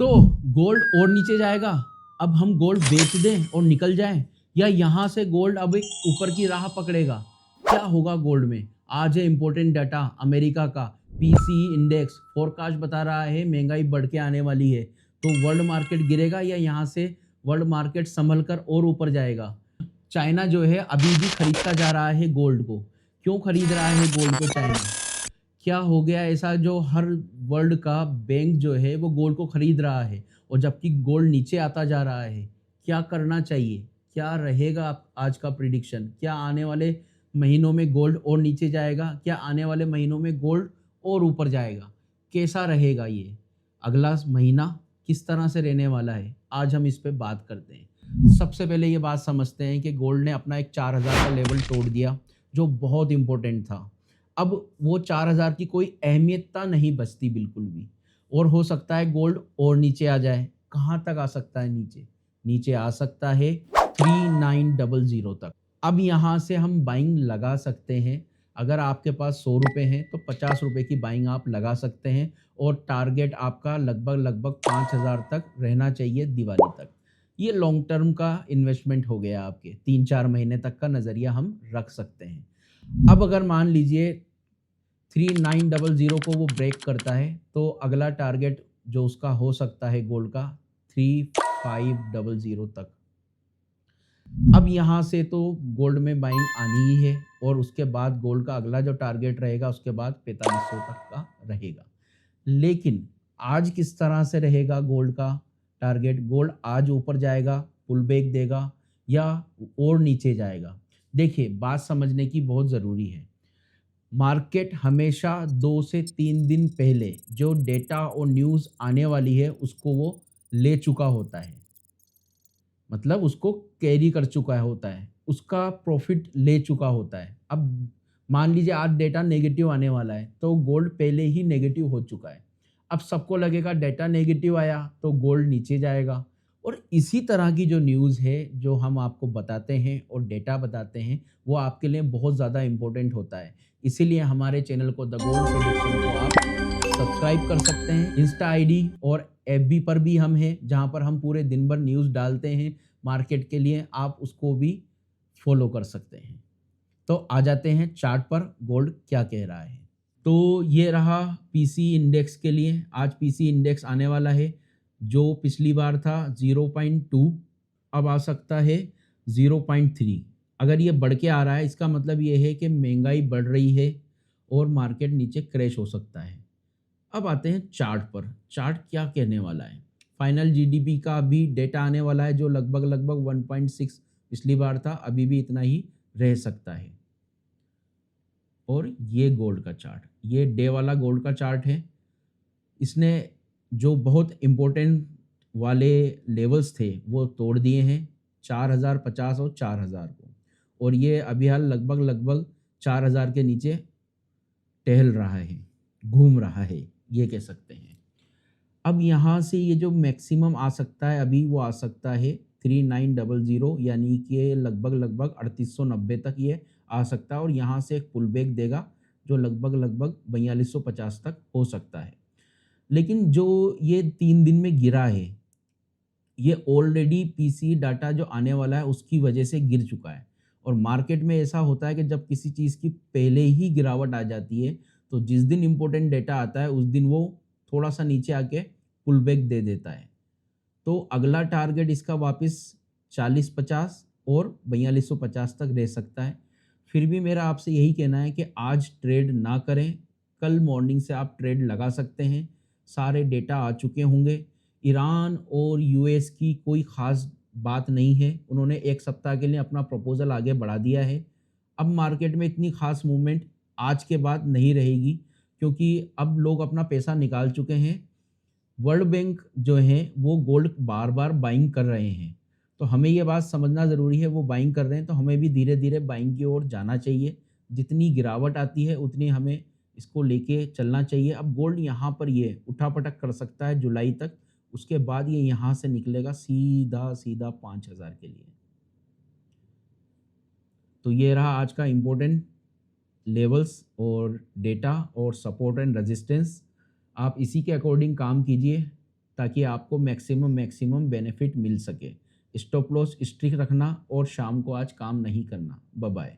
तो गोल्ड और नीचे जाएगा, अब हम गोल्ड बेच दें और निकल जाएं, या यहाँ से गोल्ड अब एक ऊपर की राह पकड़ेगा? क्या होगा गोल्ड में? आज है इंपॉर्टेंट डाटा अमेरिका का। पीसीई इंडेक्स फोरकास्ट बता रहा है महंगाई बढ़ के आने वाली है। तो वर्ल्ड मार्केट गिरेगा या यहाँ से वर्ल्ड मार्केट संभल कर और ऊपर जाएगा? चाइना जो है अभी भी खरीदता जा रहा है गोल्ड को। क्यों खरीद रहा है गोल्ड को चाइना? क्या हो गया ऐसा जो हर वर्ल्ड का बैंक जो है वो गोल्ड को खरीद रहा है, और जबकि गोल्ड नीचे आता जा रहा है? क्या करना चाहिए? क्या रहेगा आज का प्रिडिक्शन? क्या आने वाले महीनों में गोल्ड और नीचे जाएगा? क्या आने वाले महीनों में गोल्ड और ऊपर जाएगा? कैसा रहेगा ये अगला महीना? किस तरह से रहने वाला है? आज हम इस पे बात करते हैं। सबसे पहले ये बात समझते हैं कि गोल्ड ने अपना एक 4000 का लेवल तोड़ दिया, जो बहुत इंपॉर्टेंट था। अब वो 4000 की कोई अहमियतता नहीं बचती बिल्कुल भी, और हो सकता है गोल्ड और नीचे आ जाए। कहाँ तक आ सकता है नीचे? नीचे आ सकता है 3900 तक। अब यहाँ से हम बाइंग लगा सकते हैं। अगर आपके पास 100 रुपये हैं तो 50 रुपये की बाइंग आप लगा सकते हैं, और टारगेट आपका लगभग 5000 तक रहना चाहिए दिवाली तक। ये लॉन्ग टर्म का इन्वेस्टमेंट हो गया आपके, 3-4 महीने तक का नज़रिया हम रख सकते हैं। अब अगर मान लीजिए 3900 को वो ब्रेक करता है, तो अगला टारगेट जो उसका हो सकता है गोल्ड का 3500 तक। अब यहाँ से तो गोल्ड में बाइंग आनी ही है, और उसके बाद गोल्ड का अगला जो टारगेट रहेगा उसके बाद 4500 तक का रहेगा। लेकिन आज किस तरह से रहेगा गोल्ड का टारगेट? गोल्ड आज ऊपर जाएगा, पुल बैक देगा, या और नीचे जाएगा? देखिए, बात समझने की बहुत ज़रूरी है। मार्केट हमेशा 2 से 3 दिन पहले जो डेटा और न्यूज़ आने वाली है उसको वो ले चुका होता है, मतलब उसको कैरी कर चुका होता है, उसका प्रॉफिट ले चुका होता है। अब मान लीजिए आज डेटा नेगेटिव आने वाला है, तो गोल्ड पहले ही नेगेटिव हो चुका है। अब सबको लगेगा डेटा नेगेटिव आया तो गोल्ड नीचे जाएगा, और इसी तरह की जो न्यूज़ है जो हम आपको बताते हैं और डेटा बताते हैं, वो आपके लिए बहुत ज़्यादा इम्पोर्टेंट होता है। इसीलिए हमारे चैनल को द गोल्ड प्रेडिक्शन को आप सब्सक्राइब कर सकते हैं। इंस्टा आईडी और एफबी पर भी हम हैं, जहां पर हम पूरे दिन भर न्यूज़ डालते हैं मार्केट के लिए। आप उसको भी फॉलो कर सकते हैं। तो आ जाते हैं चार्ट पर, गोल्ड क्या कह रहा है। तो ये रहा पीसी इंडेक्स के लिए। आज पीसी इंडेक्स आने वाला है, जो पिछली बार था 0.2, अब आ सकता है 0.3। अगर ये बढ़ के आ रहा है, इसका मतलब ये है कि महंगाई बढ़ रही है और मार्केट नीचे क्रैश हो सकता है। अब आते हैं चार्ट पर। चार्ट क्या कहने वाला है? फाइनल जीडीपी का भी डेटा आने वाला है, जो लगभग 1.6 पिछली बार था, अभी भी इतना ही रह सकता है। और ये गोल्ड का चार्ट, ये डे वाला गोल्ड का चार्ट है। इसने जो बहुत इम्पोर्टेंट वाले लेवल्स थे वो तोड़ दिए हैं, 4050 और 4000 को, और ये अभी हाल लगभग 4000 के नीचे टहल रहा है, घूम रहा है, ये कह सकते हैं। अब यहाँ से ये जो मैक्सिमम आ सकता है अभी, वो आ सकता है 3900, यानी कि लगभग 3890 तक ये आ सकता है, और यहाँ से एक पुल बैक देगा जो लगभग 4250 तक हो सकता है। लेकिन जो ये 3 दिन में गिरा है, ये ऑलरेडी पीसी डाटा जो आने वाला है उसकी वजह से गिर चुका है। और मार्केट में ऐसा होता है कि जब किसी चीज़ की पहले ही गिरावट आ जाती है, तो जिस दिन इम्पोर्टेंट डेटा आता है उस दिन वो थोड़ा सा नीचे आके पुल बैक दे देता है। तो अगला टारगेट इसका वापस 4050 और 4250 तक रह सकता है। फिर भी मेरा आपसे यही कहना है कि आज ट्रेड ना करें, कल मॉर्निंग से आप ट्रेड लगा सकते हैं। सारे डेटा आ चुके होंगे। ईरान और यूएस की कोई ख़ास बात नहीं है, उन्होंने 1 सप्ताह के लिए अपना प्रपोज़ल आगे बढ़ा दिया है। अब मार्केट में इतनी ख़ास मूवमेंट आज के बाद नहीं रहेगी, क्योंकि अब लोग अपना पैसा निकाल चुके हैं। वर्ल्ड बैंक जो है वो गोल्ड बार बार बाइंग कर रहे हैं, तो हमें ये बात समझना ज़रूरी है, वो बाइंग कर रहे हैं तो हमें भी धीरे धीरे बाइंग की ओर जाना चाहिए। जितनी गिरावट आती है उतनी हमें इसको लेके चलना चाहिए। अब गोल्ड यहाँ पर ये उठापटक कर सकता है जुलाई तक, उसके बाद ये यहाँ से निकलेगा सीधा सीधा 5000 के लिए। तो ये रहा आज का इम्पोर्टेंट लेवल्स और डेटा और सपोर्ट एंड रेजिस्टेंस। आप इसी के अकॉर्डिंग काम कीजिए। ताकि आपको मैक्सिमम बेनिफिट मिल सके। स्टॉप लॉस स्ट्रिक्ट रखना और शाम को आज काम नहीं करना। Bye bye.